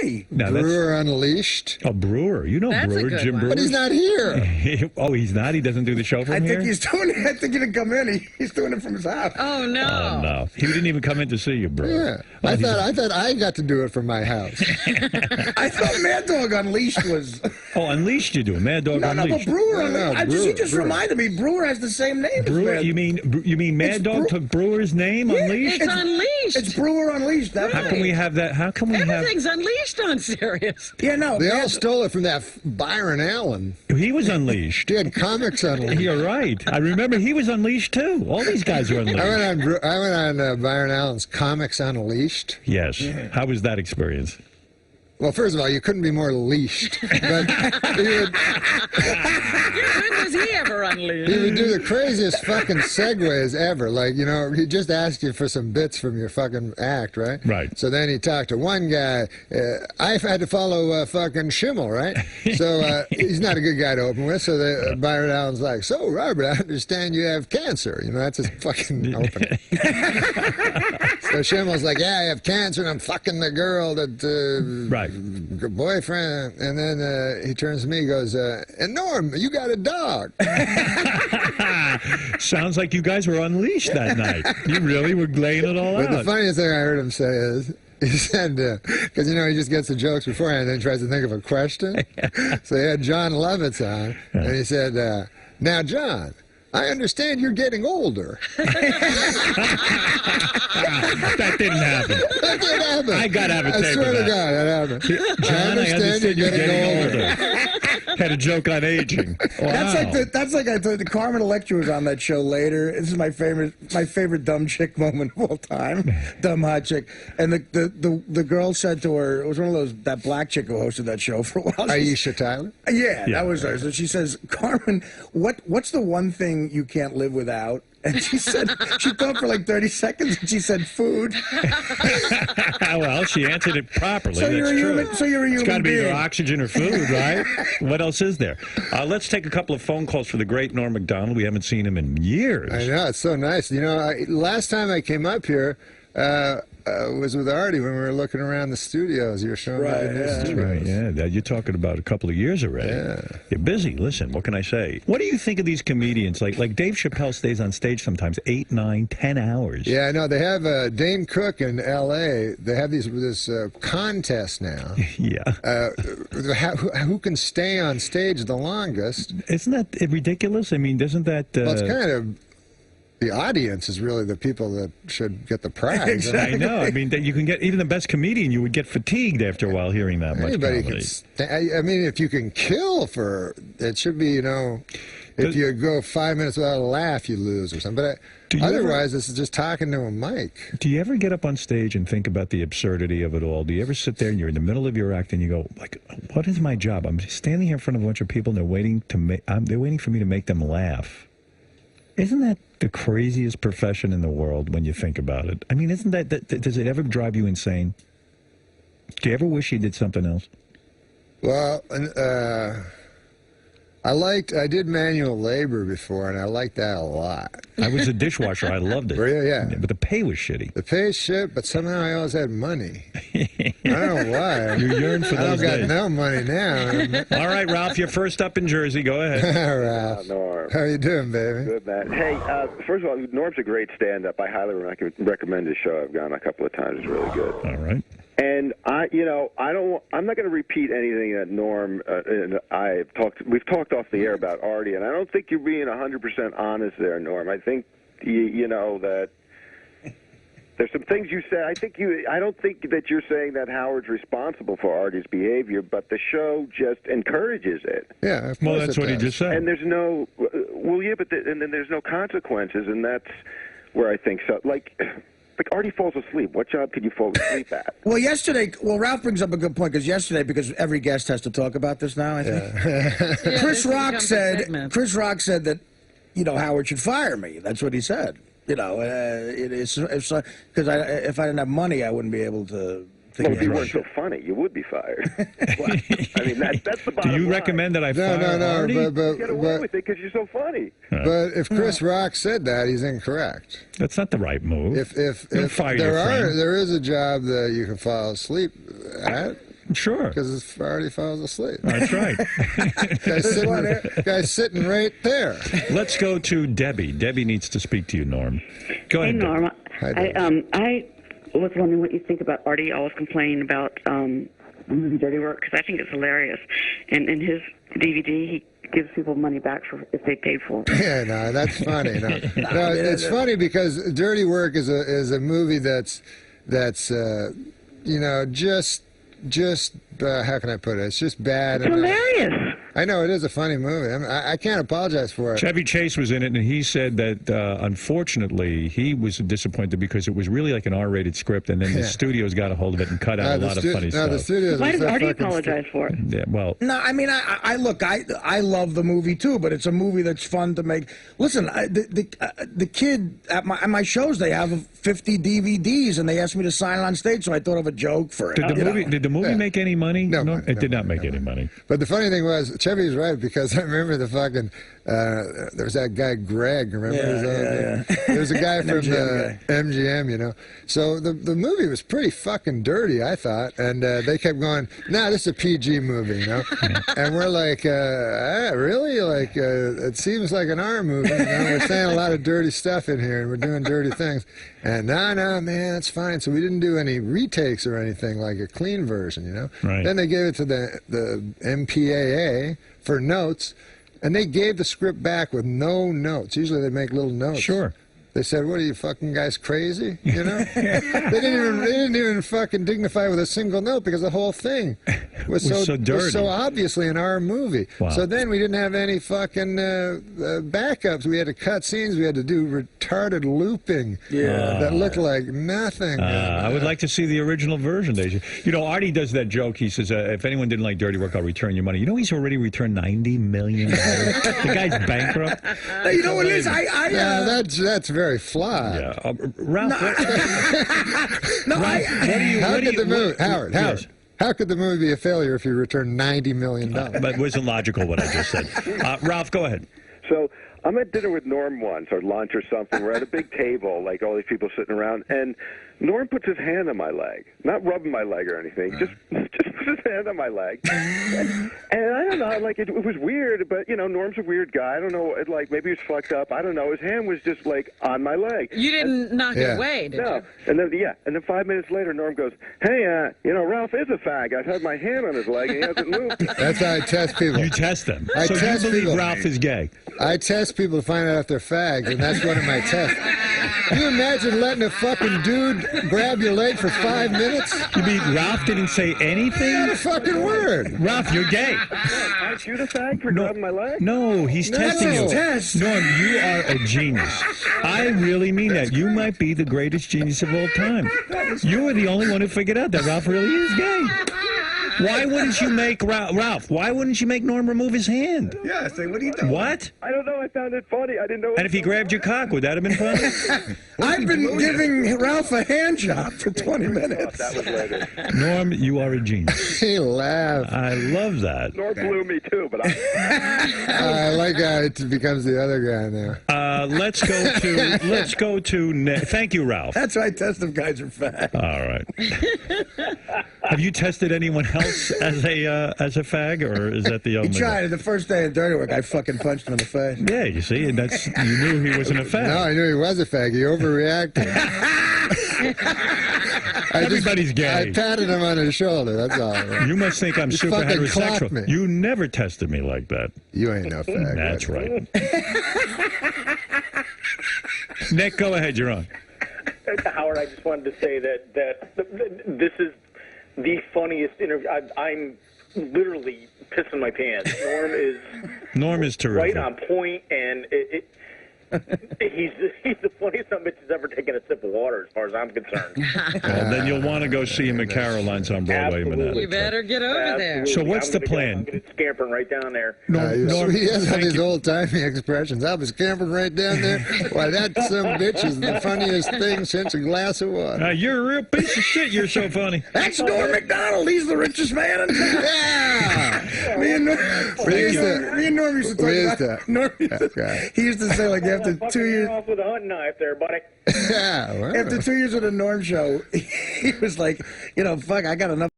me. No, Brewer Unleashed. Oh, Brewer. You know That's a Brewer, good Jim one. Brewer. But he's not here. Oh, he's not? He doesn't do the show from I here? think he's doing it. I think he didn't come in. He's doing it from his house. Oh, no. Oh, no. He didn't even come in to see you, Brewer. Yeah. I thought I got to do it from my house. I thought Mad Dog Unleashed was... Oh, Unleashed you do. Mad Dog No, Unleashed. but Brewer No, Unleashed. He just Brewer. reminded me, Brewer has the same name Brewer, as Mad. you mean Mad Dog took Brewer's name, Unleashed? It's Unleashed. It's Brewer Unleashed. That's How can we have that? How can we have... Everything's Unleashed on Sirius. Yeah, no. They all stole it from that Byron Allen. He was Unleashed. He had comics Unleashed. You're right. I remember he was Unleashed, too. All these guys are Unleashed. I went on Byron Allen's Comics Unleashed. Yes. How was that experience? Well, first of all, you couldn't be more leashed. But he would, When was he ever unleashed? he would do the craziest fucking segues ever. Like, you know, he just asked you for some bits from your fucking act, right? Right. So then he talked to one guy. I've had to follow fucking Schimmel, right? So he's not a good guy to open with. So Byron Allen's like, so, Robert, I understand you have cancer. You know, that's his fucking opening. So Schimmel's like, yeah, I have cancer and I'm fucking the girl that... Right. boyfriend, and then he turns to me and goes, and Norm, you got a dog. Sounds like you guys were unleashed that night. You really were laying it all But out. the funniest thing I heard him say is, he said, because, you know, he just gets the jokes beforehand and then tries to think of a question. So he had John Lovitz on, and he said, now, John, I understand you're getting older. That didn't happen. That didn't happen. I got to have a tape I swear of to that. God, that happened. John, I understand you're getting older. Had a joke on aging. Wow. That's like I told Carmen Electra was on that show later. This is my favorite dumb chick moment of all time. Dumb hot chick. And the girl said to her, it was one of those, that black chick who hosted that show for a while. Aisha Tyler? Yeah, that was her. So she says, Carmen, what's the one thing you can't live without? And she said, she thought for like 30 seconds, and she said, food. Well, she answered it properly. So you're a human. So you're a human It's got to be being. either oxygen or food, right? What else is there? Let's take a couple of phone calls for the great Norm MacDonald. We haven't seen him in years. I know, it's so nice. You know, last time I came up here was with Artie when we were looking around the studios. You were showing me the new studios. Right, yeah. You're talking about a couple of years already. Yeah. You're busy. Listen, what can I say? What do you think of these comedians? Like Dave Chappelle stays on stage sometimes 8, 9, 10 hours. Yeah, I know. They have Dane Cook in L.A. They have this contest now. Yeah. Who can stay on stage the longest? Isn't that ridiculous? I mean, doesn't that... Well, it's kind of... The audience is really the people that should get the prize. Exactly. I know. I mean, you can get even the best comedian. You would get fatigued after a while hearing that much Anybody comedy. can. I mean, if you can kill for it, should be, you know. If you go 5 minutes without a laugh, you lose or something. But otherwise, this is just talking to a mic. Do you ever get up on stage and think about the absurdity of it all? Do you ever sit there and you're in the middle of your act and you go, like, what is my job? I'm standing here in front of a bunch of people and they're waiting for me to make them laugh. Isn't that the craziest profession in the world when you think about it? I mean, isn't that does it ever drive you insane? Do you ever wish you did something else? Well, I did manual labor before, and I liked that a lot. I was a dishwasher. I loved it. Yeah. But the pay was shitty. The pay's shit, but somehow I always had money. I don't know why. You yearn for those I don't days. got no money now. All right, Ralph, you're first up in Jersey. Go ahead. Ralph. Norm. How you doing, baby? Good, man. Hey, first of all, Norm's a great stand-up. I highly recommend his show. I've gone a couple of times. It's really good. All right. And I'm not going to repeat anything that Norm and we've talked off the air about Artie, and I don't think you're being 100% honest there, Norm. I think you know that there's some things you said. I don't think that you're saying that Howard's responsible for Artie's behavior, but the show just encourages it. Yeah, of Well, course that's it what he does. just said. And there's no, and then there's no consequences, and that's where I think so. Like Artie falls asleep. What job could you fall asleep at? Well, Ralph brings up a good point, because every guest has to talk about this now, I think. Yeah, Chris this Rock becomes a said segment. that, Howard should fire me. That's what he said. Because if I didn't have money, I wouldn't be able to. Well, if you weren't so funny, you would be fired. I mean, that's the bottom Do you line. recommend that I fire Artie? You get away with it because you're so funny. But if Chris Rock said that, he's incorrect. That's not the right move. If Don't fire your friend. there is a job that you can fall asleep at, Sure. Because Artie falls asleep. That's right. Guy's sitting right there. Let's go to Debbie. Debbie needs to speak to you, Norm. Go Hey, ahead. Debbie. Norma. Hi, Debbie. I was wondering what you think about Artie always complaining about the movie Dirty Work, because I think it's hilarious. And in his DVD, he gives people money back for if they paid for it. Yeah, no, that's funny. No, it's funny because Dirty Work is a movie that's just how can I put it? It's just bad. It's hilarious. I know it is a funny movie. I can't apologize for it. Chevy Chase was in it, and he said that unfortunately he was disappointed because it was really like an R-rated script, and then the studios got a hold of it and cut out a lot of funny stuff. The studios. Why are does so Artie fucking apologize for it? Yeah, well, No, I mean, I look, I love the movie too, but it's a movie that's fun to make. Listen, the kid at my shows, they have 50 DVDs, and they asked me to sign it on stage, so I thought of a joke for it. did the movie make any money? No, It did not make any money. But the funny thing was, Chevy was right, because I remember the fucking, there was that guy Greg, remember? There was a guy from MGM, you know. So the movie was pretty fucking dirty, I thought, and they kept going, nah, this is a PG movie, you know. And we're like, really? Like, it seems like an R movie, you know? We're saying a lot of dirty stuff in here, and we're doing dirty things. And no, man, that's fine. So we didn't do any retakes or anything, like a clean version, you know. Right. Then they gave it to the MPAA for notes, and they gave the script back with no notes. Usually they make little notes. Sure. They said, "What are you fucking guys crazy?" You know. They didn't even fucking dignify with a single note, because the whole thing was so dirty. was so obviously an R movie. Wow. So then we didn't have any fucking backups. We had to cut scenes. We had to do retarded looping that looked like nothing. I would like to see the original version. You know, Artie does that joke. He says, if anyone didn't like Dirty Work, I'll return your money. You know, he's already returned $90 million. The guy's bankrupt. Hey, you know what it is? Yeah, that's very flawed. Yeah. Ralph, Howard, Yes. how could the movie be a failure if you returned $90 million? But it wasn't logical what I just said. Ralph, go ahead. So I'm at dinner with Norm once, or lunch or something. We're at a big table, like all these people sitting around, and Norm puts his hand on my leg, not rubbing my leg or anything, just puts his hand on my leg. And I don't know, like it was weird, but you know, Norm's a weird guy. I don't know, like maybe he was fucked up. I don't know. His hand was just like on my leg. You didn't knock it away, did No. you? And then 5 minutes later, Norm goes, "Hey, you know, Ralph is a fag. I've had my hand on his leg and he hasn't moved." That's how I test people. You test them. I so test you believe people. Ralph is gay? I test people to find out if they're fags, and that's one of my tests. Can you imagine letting a fucking dude grab your leg for 5 minutes? You mean Ralph didn't say anything? Not a fucking word. Ralph, you're gay. Aren't you the fag for grabbing my leg? No, he's testing you. test. Norm, you are a genius. I really mean that. You might be the greatest genius of all time. You are the only one who figured out that Ralph really is gay. Why wouldn't you make Ralph? Why wouldn't you make Norm remove his hand? Yeah, say, what are you doing? What? I don't know. I found it funny. I didn't know. And if he grabbed your cock, would that have been funny? I've been giving Ralph a hand job for 20 minutes. That was later. Norm, you are a genius. He laughed. I love that. Norm blew me too, but I I like how it becomes the other guy now. Let's go to thank you, Ralph. That's why I test if guys are fat. All right. Have you tested anyone else as a fag, or is that the He only? tried it the first day of Dirty Work. I fucking punched him in the face. Yeah, you see, and that's you knew he wasn't a fag. No, I knew he was a fag. He overreacted. Everybody's gay. I patted him on his shoulder. That's all. You must think I'm You super fucking clocked heterosexual. me. You never tested me like that. You ain't no fag. That's right. Nick, go ahead. You're on. Howard, I just wanted to say that this is the funniest interview. I'm literally pissing my pants. Norm is terrific. Right on point, and he's the funniest son of a bitch who's ever taken a sip of water, as far as I'm concerned. Well, then you'll want to go see him at Caroline's on Broadway. Absolutely. You better get over there. So what's the plan? I'm going to scampering right down there. Norm, He has all thank these you. old-timey expressions. I was camping right down there. Why, that some bitch is the funniest thing since a glass of water. You're a real piece of shit. You're so funny. That's Norm MacDonald. He's the richest man in town. Yeah! Me and Norm used to talk Where's about that? Norm used to, Okay. he used to say, like, after 2 years, Off with a hunting knife there, buddy. Yeah, well. after 2 years of the Norm show, he was like, you know, fuck, I got enough